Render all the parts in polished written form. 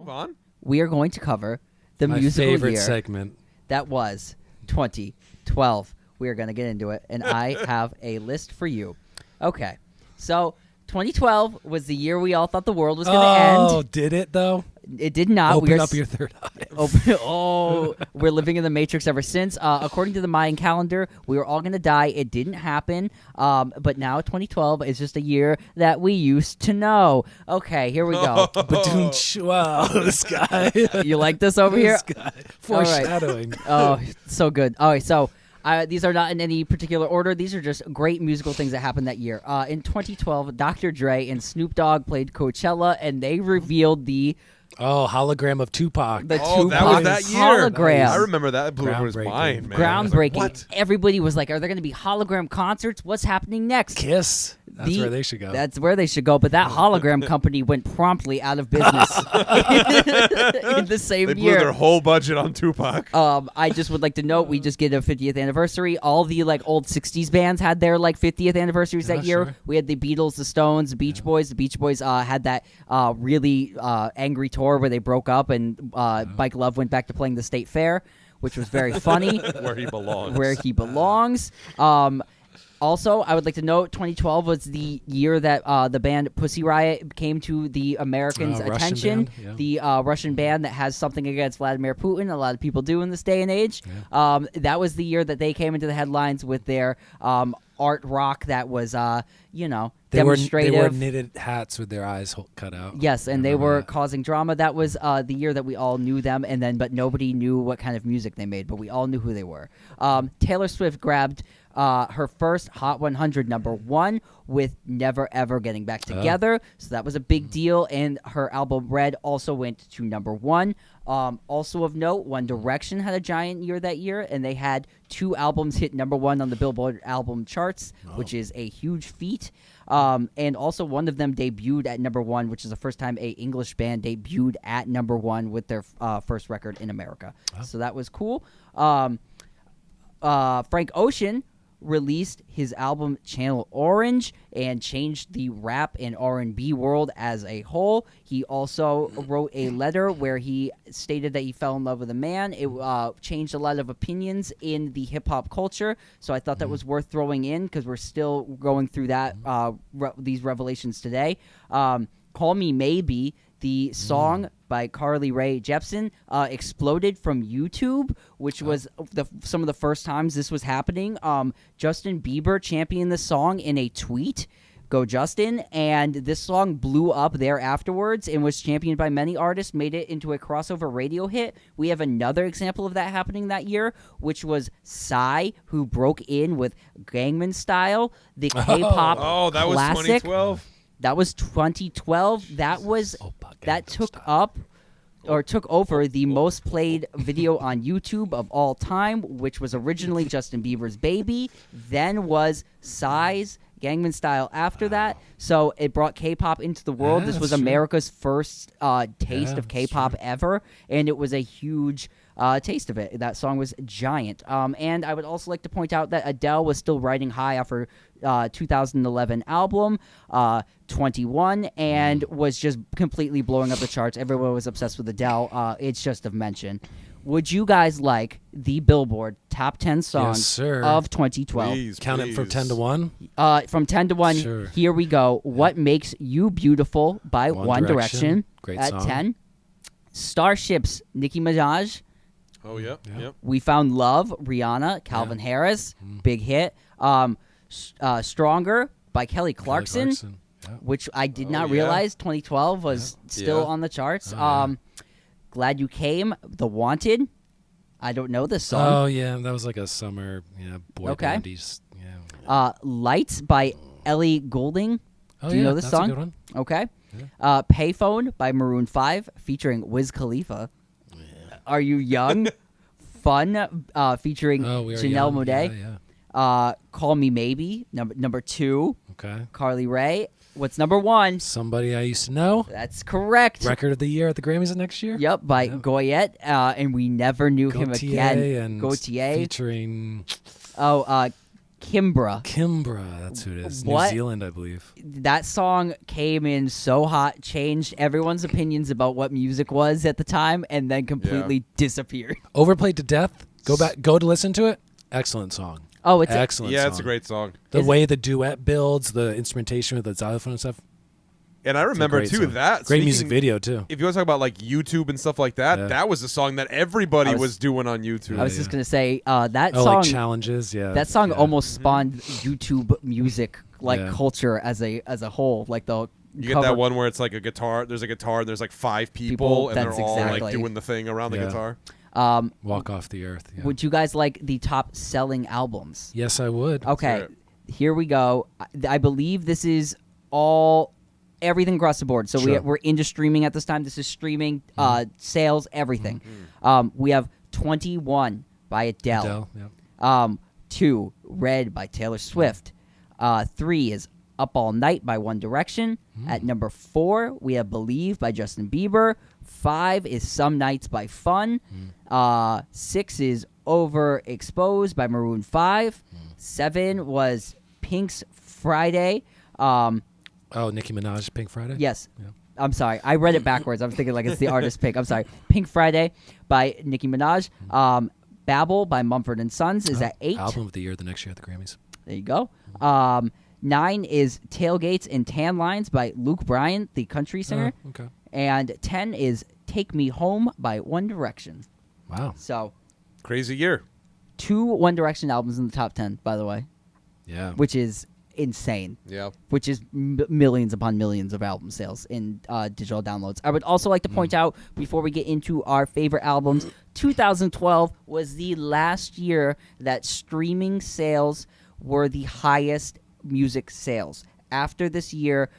on. we are going to cover the My musical favorite year segment. that was 2012. We are going to get into it, and I have a list for you. Okay, so 2012 was the year we all thought the world was going to end. Oh, did it though? It did not. Open up your third eye. We're living in the Matrix ever since. According to the Mayan calendar, we were all going to die. It didn't happen. But now 2012 is just a year that we used to know. Okay, here we go. Wow, this guy. You like this over here? This guy. Foreshadowing. Oh, so good. All right, so these are not in any particular order. These are just great musical things that happened that year. In 2012, Dr. Dre and Snoop Dogg played Coachella, and they revealed the Hologram of Tupac. The Oh, that Tupac was that year. hologram. I remember that. It blew over his Groundbreaking. mind, man. I was Groundbreaking. like, what? Everybody was like, "Are there going to be hologram concerts? What's happening next?" Kiss. That's where they should go. That's where they should go. But that hologram company went promptly out of business in the same They blew year. their whole budget on Tupac. I just would like to note we just get a 50th anniversary. All the old 60s bands had their 50th anniversaries that year. Sure. We had the Beatles, the Stones, the Beach Boys. The Beach Boys had that really angry tour where they broke up and Mike Love went back to playing the State Fair, which was very funny. Where he belongs. Where he belongs. Also, I would like to note 2012 was the year that the band Pussy Riot came to the Americans' Russian attention. band, yeah. The Russian band that has something against Vladimir Putin. A lot of people do in this day and age. Yeah. That was the year that they came into the headlines with their art rock that was, demonstrative. They wore knitted hats with their eyes cut out. Yes, and they were causing drama. That was the year that we all knew them, but nobody knew what kind of music they made, but we all knew who they were. Taylor Swift grabbed her first Hot 100 #1 with Never Ever Getting Back Together, so that was a big deal, and her album Red also went to #1. Also of note, One Direction had a giant year that year, and they had 2 albums hit #1 on the Billboard album charts, which is a huge feat. And also one of them debuted at #1, which is the first time a English band debuted at #1 with their first record in America. So that was cool. Frank Ocean released his album Channel Orange and changed the rap and R&B world as a whole. He also wrote a letter where he stated that he fell in love with a man. It changed a lot of opinions in the hip-hop culture, so I thought that was worth throwing in because we're still going through that these revelations today. Call Me Maybe, the song by Carly Rae Jepsen, exploded from YouTube, which was some of the first times this was happening. Justin Bieber championed the song in a tweet. Go Justin. And this song blew up there afterwards and was championed by many artists, made it into a crossover radio hit. We have another example of that happening that year, which was Psy, who broke in with Gangnam Style, the K-pop that was classic. 2012. That was 2012. That was that took over the most played video on YouTube of all time, which was originally Justin Bieber's Baby, then was Psy's Gangnam Style after that. So it brought K-pop into the world. This was America's first taste of K-pop ever, and it was a huge taste of it. That song was giant. And I would also like to point out that Adele was still riding high off her 2011 album, 21, and was just completely blowing up the charts. Everyone was obsessed with Adele. It's just of mention. Would you guys like the Billboard Top 10 songs of 2012? Please, Count it from 10 to 1? From 10 to 1, Sure. here we go. What Makes You Beautiful by One Direction. Great at song. 10. Starships, Nicki Minaj. Oh, yep. We Found Love, Rihanna, Calvin Harris, big hit. Stronger by Kelly Clarkson, which I did not realize 2012 was still on the charts. Glad You Came, The Wanted. I don't know this song. Oh, yeah, that was like a summer boy bandies. Yeah. Lights by Ellie Goulding. Do you know this that's song? A good one. Okay. Payphone by Maroon 5 featuring Wiz Khalifa. Are You Young? Fun featuring Janelle Monáe. Call Me Maybe, number 2. Okay. Carly Rae. What's number 1? Somebody I Used to Know. That's correct. Record of the Year at the Grammys next year. Yep, by Goyette, and we never knew him again. And Gautier. featuring... Kimbra. Kimbra, that's who it is. What? New Zealand, I believe. That song came in so hot, changed everyone's opinions about what music was at the time, and then completely disappeared. Overplayed to death. Go to listen to it. Excellent song. Oh, it's excellent. Yeah, song. it's a great song. The way the duet builds, the instrumentation with the xylophone and stuff. And I remember great too song. that Great music speaking- video too. If you want to talk about like YouTube and stuff like that, Yeah. that was a song that everybody was doing on YouTube. I was just gonna say that Oh, song. like challenges, yeah. That song yeah. almost spawned YouTube music Yeah. culture as a whole. Like the You get cover- that one where it's like a guitar. There's a guitar. And there's like 5 people, People, and they're that's all like exactly. doing the thing around the Yeah. guitar. Walk off the earth. Yeah. Would you guys like the top selling albums? Yes, I would. Okay, Sure. here we go. I believe this is everything across the board. So Sure. we're into streaming at this time. This is streaming, sales, everything. We have 21 by Adele. Yeah. 2, Red by Taylor Swift. 3 is Up All Night by One Direction. At number 4, we have Believe by Justin Bieber. 5 is Some Nights by Fun. 6 is Overexposed by Maroon 5. 7 was Pink's Friday. Oh, Nicki Minaj, Pink Friday. Yes. Yeah. I'm sorry. I read it backwards. I was thinking like it's the artist Pink. I'm sorry. Pink Friday by Nicki Minaj. Babel by Mumford & Sons is at 8. Album of the year the next year at the Grammys. There you go. 9 is Tailgates and Tan Lines by Luke Bryan, the country singer. Okay. And 10 is Take Me Home by One Direction. Wow. So, Crazy year. 2 One Direction albums in the top 10, by the way, Yeah. which is insane. Yeah. Which is millions upon millions of album sales in digital downloads. I would also like to point out, before we get into our favorite albums, 2012 was the last year that streaming sales were the highest music sales. After this year,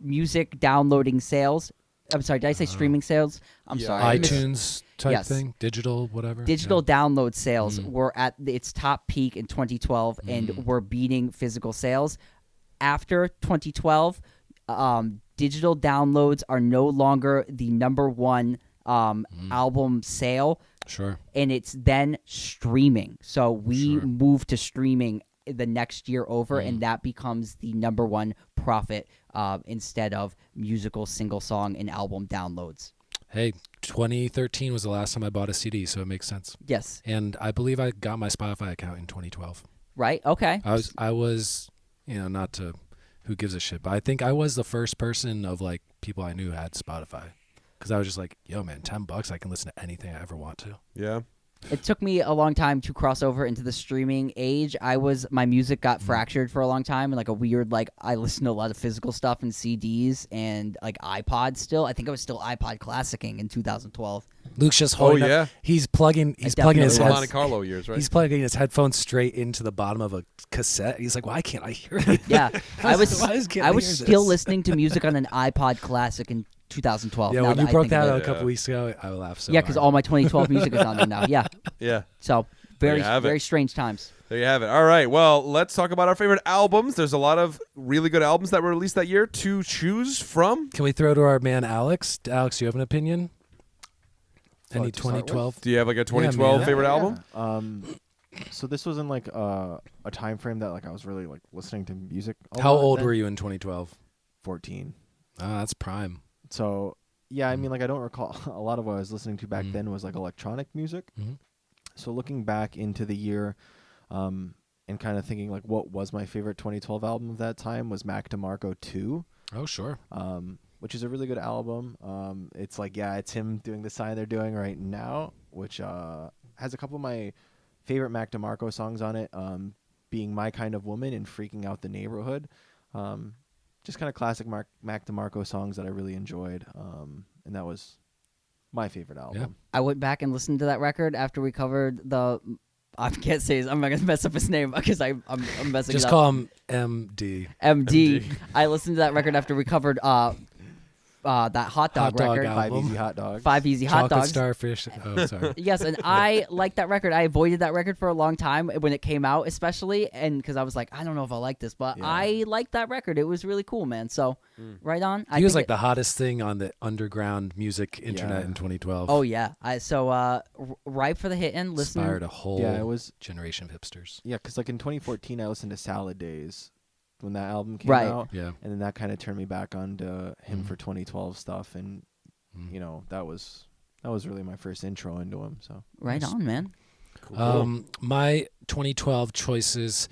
music downloading sales. I'm sorry, did I say streaming sales? I'm Yeah. sorry. I missed- iTunes type Yes. thing, digital, whatever. Digital Yeah. download sales were at its top peak in 2012 and were beating physical sales. After 2012, digital downloads are no longer the number one album sale, Sure. and it's then streaming. So we Sure. move to streaming the next year over, and that becomes the number one profit instead of musical single song and album downloads. Hey, 2013 was the last time I bought a CD, so it makes sense. Yes. And I believe I got my Spotify account in 2012. Right? Okay. I was, not to who gives a shit, but I think I was the first person of like people I knew who had Spotify, because I was just like, yo, man, $10, I can listen to anything I ever want to. Yeah. It took me a long time to cross over into the streaming age. My music got fractured for a long time, and like a weird, I listened to a lot of physical stuff and CDs and like iPods still. I think I was still iPod classicing in 2012. Luke's just holding yeah. up. He's plugging definitely his The was. Monte Carlo years, right? He's plugging his headphones straight into the bottom of a cassette. He's like, why can't I hear it? Yeah, I was Why can't I was hear still this? listening to music on an iPod Classic in 2012. Yeah, now when you I broke think that about out it. a couple weeks ago, I laughed so Yeah, because hard. all my 2012 music is on there now. Yeah, Yeah. so There very you have it. very strange times. There you have it. All right. Well, let's talk about our favorite albums. There's a lot of really good albums that were released that year to choose from. Can we throw to our man Alex? Alex, do you have an opinion? Any to start with? 2012? Do you have like a 2012 man. favorite album? So this was in like a time frame that like I was really like listening to music. How old were you in 2012? 14. Oh, that's prime. So yeah, I mean like I don't recall a lot of what I was listening to back then was like electronic music. Mhm. So looking back into the year, and kind of thinking like what was my favorite 2012 album of that time was Mac DeMarco 2. Oh, sure. Which is a really good album. It's like, yeah, it's him doing the sign they're doing right now, which has a couple of my favorite Mac DeMarco songs on it, being My Kind of Woman and Freaking Out the Neighborhood. Just kind of classic Mac DeMarco songs that I really enjoyed, and that was my favorite album. I went back and listened to that record after we covered the. I can't say his. I'm not gonna mess up his name because I'm messing Just it up. call him MD. MD. I listened to that record after we covered that hot dog Hot dog record, album. 5 Easy Hot Dogs. 5 Easy Hot Chocolate Dogs. Starfish. Oh, sorry. Yes, and I like that record. I avoided that record for a long time when it came out, especially, and because I was like, I don't know if I like this, but Yeah. I liked that record. It was really cool, man. So, right on. He was like the hottest thing on the underground music internet Yeah. in 2012. Oh yeah. Ripe for the Hittin'. Listen. Inspired a whole Yeah, it was. generation of hipsters. Yeah, because like in 2014, I listened to Salad Days when that album came Right. out, Yeah. and then that kind of turned me back onto him Mhm. for 2012 stuff, and you know that was really my first intro into him. So Right on, man. My 2012 choices.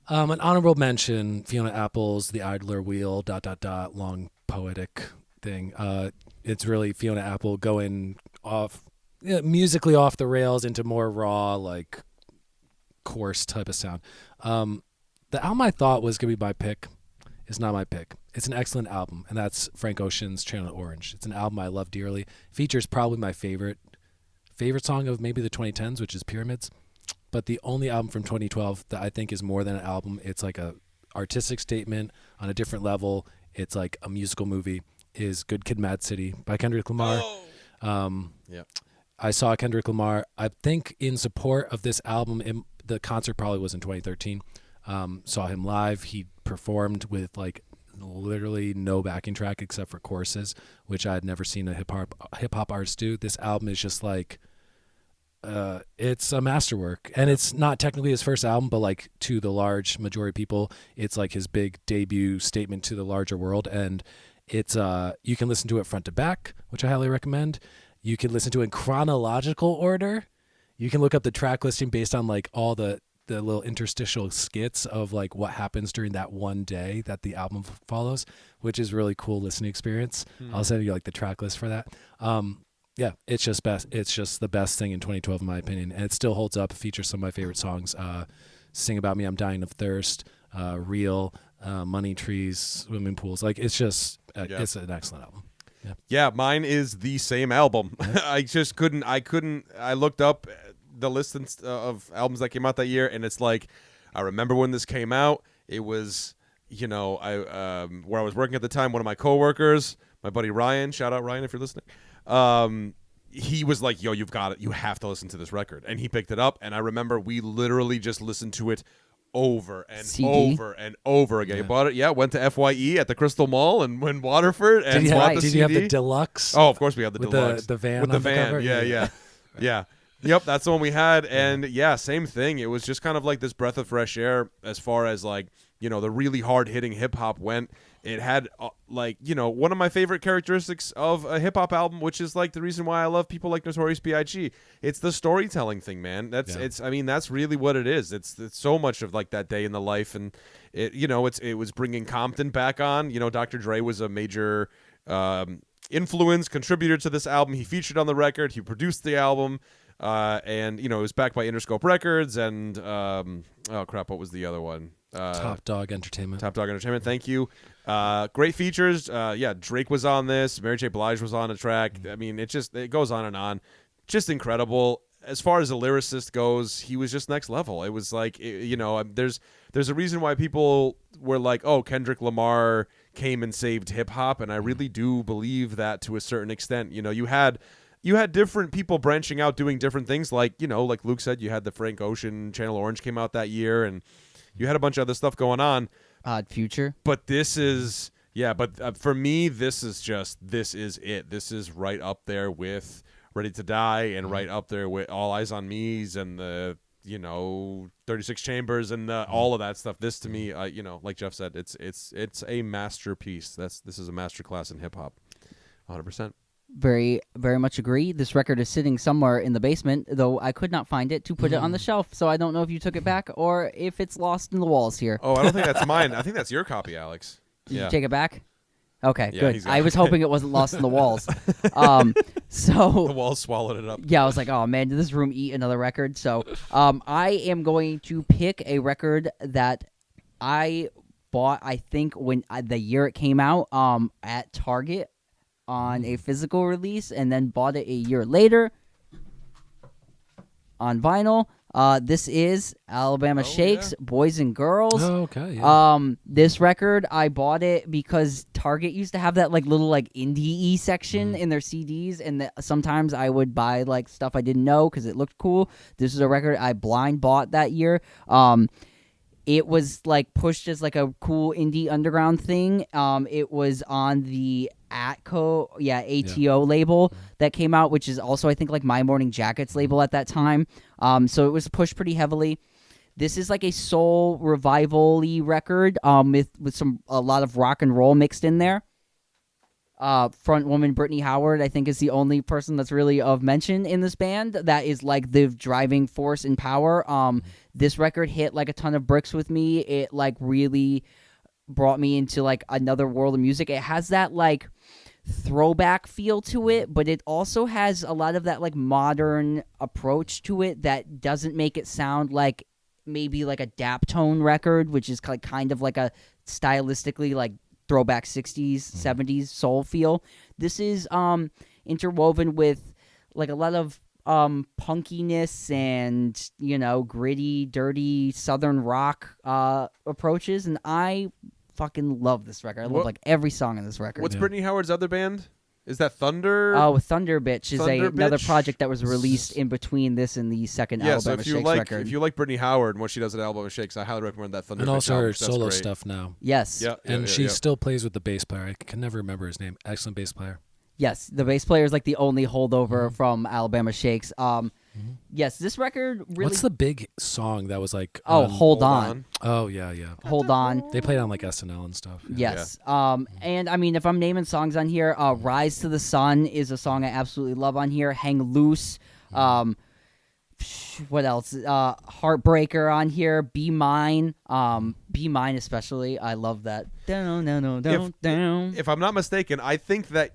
An honorable mention: Fiona Apple's "The Idler Wheel." ... Long poetic thing. It's really Fiona Apple going off musically off the rails into more raw, like coarse type of sound. The album I thought was gonna be my pick is not my pick. It's an excellent album, and that's Frank Ocean's Channel Orange. It's an album I love dearly. Features probably my favorite song of maybe the 2010s, which is Pyramids. But the only album from 2012 that I think is more than an album, it's like a artistic statement on a different level. It's like a musical movie, is Good Kid, Mad City by Kendrick Lamar. Yeah. I saw Kendrick Lamar, I think in support of this album, the concert probably was in 2013. Saw him live. He performed with like literally no backing track except for choruses, which I had never seen a hip hop artist do. This album is just like, it's a masterwork, and it's not technically his first album, but like to the large majority of people, it's like his big debut statement to the larger world. And it's you can listen to it front to back, which I highly recommend. You can listen to it in chronological order. You can look up the track listing based on like all the little interstitial skits of like what happens during that one day that the album follows, which is really cool listening experience. I'll send you like the track list for that. Yeah, it's just best. It's just the best thing in 2012 in my opinion, and it still holds up. It features some of my favorite songs: "Sing About Me," "I'm Dying of Thirst," "Real," "Money Trees," "Swimming Pools." Like it's just it's an excellent album. Yeah, mine is the same album. I just couldn't. I looked up the list of albums that came out that year, and it's like, I remember when this came out. It was, you know, where I was working at the time. One of my coworkers, my buddy Ryan. Shout out Ryan if you're listening. He was like, "Yo, you've got it. You have to listen to this record," and he picked it up. And I remember we literally just listened to it over and CD? over and over again. He bought it. Yeah, went to FYE at the Crystal Mall and in Waterford and Did you, bought have, the did CD. you have the deluxe? Oh, of course we had the with deluxe the van with on the the van. cover? Yeah. Yep, that's the one we had, and yeah, same thing. It was just kind of like this breath of fresh air as far as like, you know, the really hard hitting hip hop went. It had like, you know, one of my favorite characteristics of a hip hop album, which is like the reason why I love people like Notorious B.I.G. It's the storytelling thing, man. It's I mean, that's really what it is. It's so much of like that day in the life, and it, you know, it was bringing Compton back on. You know, Dr. Dre was a major influence contributor to this album. He featured on the record. He produced the album. And you know, it was backed by Interscope Records and oh crap, what was the other one? Top Dog Entertainment. Top Dog Entertainment. Thank you. Great features. Yeah, Drake was on this. Mary J. Blige was on a track. I mean, it goes on and on. Just incredible. As far as a lyricist goes, he was just next level. It was like, you know, there's a reason why people were like, oh, Kendrick Lamar came and saved hip hop, and I really do believe that to a certain extent. You know, you had different people branching out doing different things. Like, you know, like Luke said, you had the Frank Ocean Channel Orange came out that year, and you had a bunch of other stuff going on. Odd Future. But this is, for me, this is it. This is right up there with Ready to Die and right up there with All Eyes on Me's and the, you know, 36 Chambers and all of that stuff. This to me, you know, like Jeff said, it's a masterpiece. This is a masterclass in hip hop. 100%. Very, very much agree. This record is sitting somewhere in the basement, though I could not find it to put it on the shelf, so I don't know if you took it back or if it's lost in the walls here. Oh, I don't think that's mine. I think that's your copy, Alex. Did you take it back? Okay, Yeah, good. he's got I it. was hoping it wasn't lost in the walls. The So walls swallowed it up. yeah, I was like, oh man, did this room eat another record? So I am going to pick a record that I bought, I think, when the year it came out at Target on a physical release, and then bought it a year later on vinyl. This is Alabama Oh, Shakes, Boys and Girls. Oh, okay. Yeah. This record, I bought it because Target used to have that like little like indie section in their CDs, and sometimes I would buy like stuff I didn't know because it looked cool. This is a record I blind bought that year. It was like pushed as like a cool indie underground thing. It was on the ATO label that came out, which is also I think like My Morning Jacket's label at that time. So it was pushed pretty heavily. This is like a soul revival-y record with a lot of rock and roll mixed in there. Front woman Brittany Howard, I think, is the only person that's really of mention in this band that is like the driving force and power. This record hit like a ton of bricks with me. It like really brought me into like another world of music. It has that like throwback feel to it, but it also has a lot of that like modern approach to it that doesn't make it sound like maybe like a Daptone record, which is like kind of like a stylistically like throwback 60s 70s soul feel. This is interwoven with like a lot of punkiness and, you know, gritty, dirty southern rock approaches, and I fucking love this record. I love like every song in this record. What's Brittany Howard's other band? Is that Thunder? Oh, Thunder Bitch is Thunder another Bitch? project that was released in between this and the second Yeah, so Alabama if you Shakes like record. if you like Brittany Howard and what she does at Alabama Shakes, I highly recommend that Thunder And Bitch also her album. That's solo great. stuff now. Yes. Yeah, And she still plays with the bass player. I can never remember his name. Excellent bass player. Yes, the bass player is like the only holdover from Alabama Shakes. Yes, this record really. What's the big song that was like? Oh, on- Hold On. Oh yeah, yeah. Hold On. They played on like SNL and stuff. Yeah. Yes. And I mean, if I'm naming songs on here, Rise to the Sun is a song I absolutely love on here. Hang Loose. What else? Heartbreaker on here. Be Mine. Be Mine especially. I love that. Down, down, down, down. If I'm not mistaken, I think that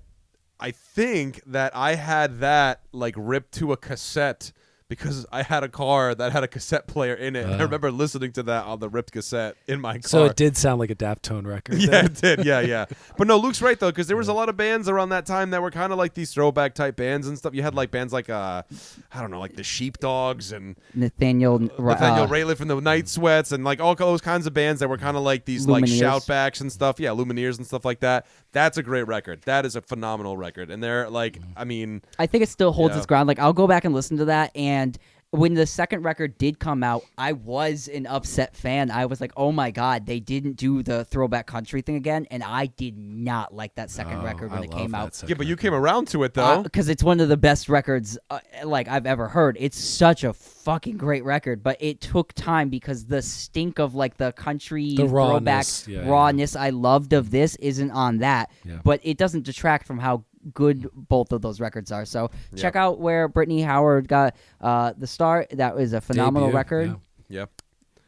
I had that like ripped to a cassette because I had a car that had a cassette player in it. And I remember listening to that on the ripped cassette in my car. So it did sound like a Daptone record. Yeah, then. it did. Yeah. But no, Luke's right though, because there was a lot of bands around that time that were kind of like these throwback type bands and stuff. You had like bands like I don't know, like the Sheepdogs and Nathaniel Rateliff and the Night Sweats and like all those kinds of bands that were kind of like these like Lumineers. shoutbacks and stuff. Yeah, Lumineers and stuff like that. That's a great record. That is a phenomenal record. And they're like, I mean, I think it still holds Yeah. its ground. Like, I'll go back and listen to that, and when the second record did come out, I was an upset fan. I was like, oh my God, they didn't do the throwback country thing again, and I did not like that second record when I it love came that out. second yeah, but you record. came around to it though. Because it's one of the best records like I've ever heard. It's such a fucking great record, but it took time because the stink of like the country The throwback rawness, yeah, rawness I loved of this isn't on that. Yeah. But it doesn't detract from how good both of those records are. So check out where Brittany Howard got the start. That was a phenomenal Debut, record. yeah. yeah.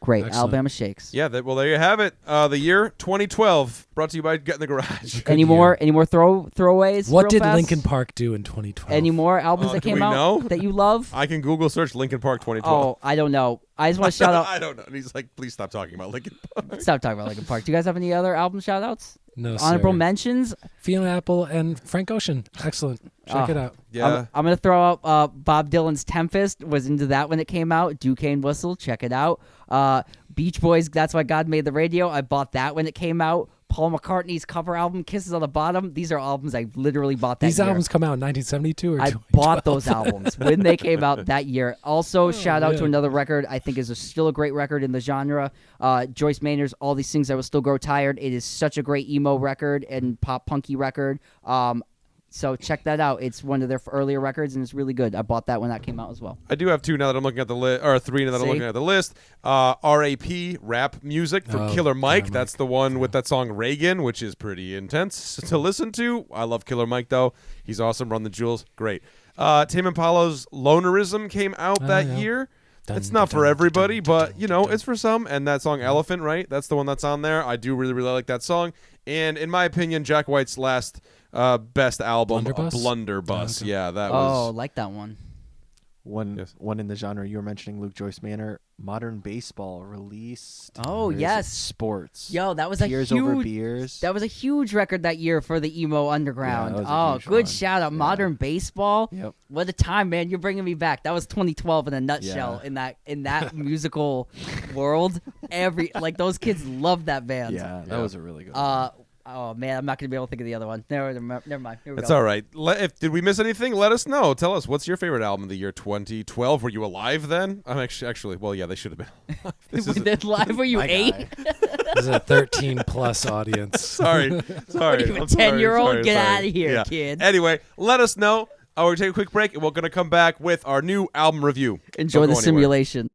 Great. Excellent. Alabama Shakes. Yeah, well, there you have it. The year 2012, brought to you by Get in the Garage. Any more throwaways? What real did fast? Linkin Park do in 2012? Any more albums that do came we out know? that you love? I can Google search Linkin Park 2012. Oh, I don't know. I just want to shout out. I don't know. And he's like, please stop talking about Linkin Park. Stop talking about Linkin Park. Do you guys have any other album shout outs? No, Honorable sir. mentions? Fiona Apple and Frank Ocean. Excellent. Check it out. Yeah. I'm going to throw out Bob Dylan's Tempest. Was into that when it came out. Duquesne Whistle. Check it out. Beach Boys, That's Why God Made the Radio. I bought that when it came out. Paul McCartney's cover album, Kisses on the Bottom. These are albums I literally bought that These year. albums come out in 1972 or I 2012? bought those albums when they came out that year. Also, shout out to man. another record I think is still a great record in the genre. Joyce Maynard's All These Things I Will Still Grow Tired. It is such a great emo record and pop punky record. So check that out. It's one of their earlier records, and it's really good. I bought that when that came out as well. I do have two now that I'm looking at the list, or three now that I'm See? looking at the list. R.A.P. Rap Music from Oh, Killer Mike. Mike. That's the one with that song Reagan, which is pretty intense to listen to. I love Killer Mike, though. He's awesome. Run the Jewels. Great. Tame Impala's Lonerism came out that yeah. year. Dun, It's not dun, for dun, everybody, dun, dun, but, you know, dun. it's for some. And that song Elephant, right? That's the one that's on there. I do really, really like that song. And in my opinion, Jack White's last best album, Blunderbuss? Blunderbuss. Okay. Yeah, that Oh, was... like that one. One Yes. one in the genre you were mentioning, Luke, Joyce Manor. Modern Baseball released. Oh, where is it? yes. Sports. Yo, that was a Tears Over huge. Beers. That was a huge record that year for the emo underground. that was a Oh, huge good one. shout out, Yeah. Modern Baseball. Yep. What a time, man! You're bringing me back. That was 2012 in a nutshell. Yeah. In that musical world, those kids loved that band. Yeah, that was a really good one. Oh man, I'm not gonna be able to think of the other one. Never mind. Here we It's go. all right. Did we miss anything? Let us know. Tell us, what's your favorite album of the year 2012? Were you alive then? I'm actually, well, yeah, they should have been alive. This is Then live, were you My 8? guy. This is a 13+ audience. sorry. What I'm are you, a sorry, 10-year-old? sorry, Get sorry. out of here, Yeah. kid. Anyway, let us know. We're going to take a quick break, and we're going to come back with our new album review. Enjoy Don't the go anywhere. simulation.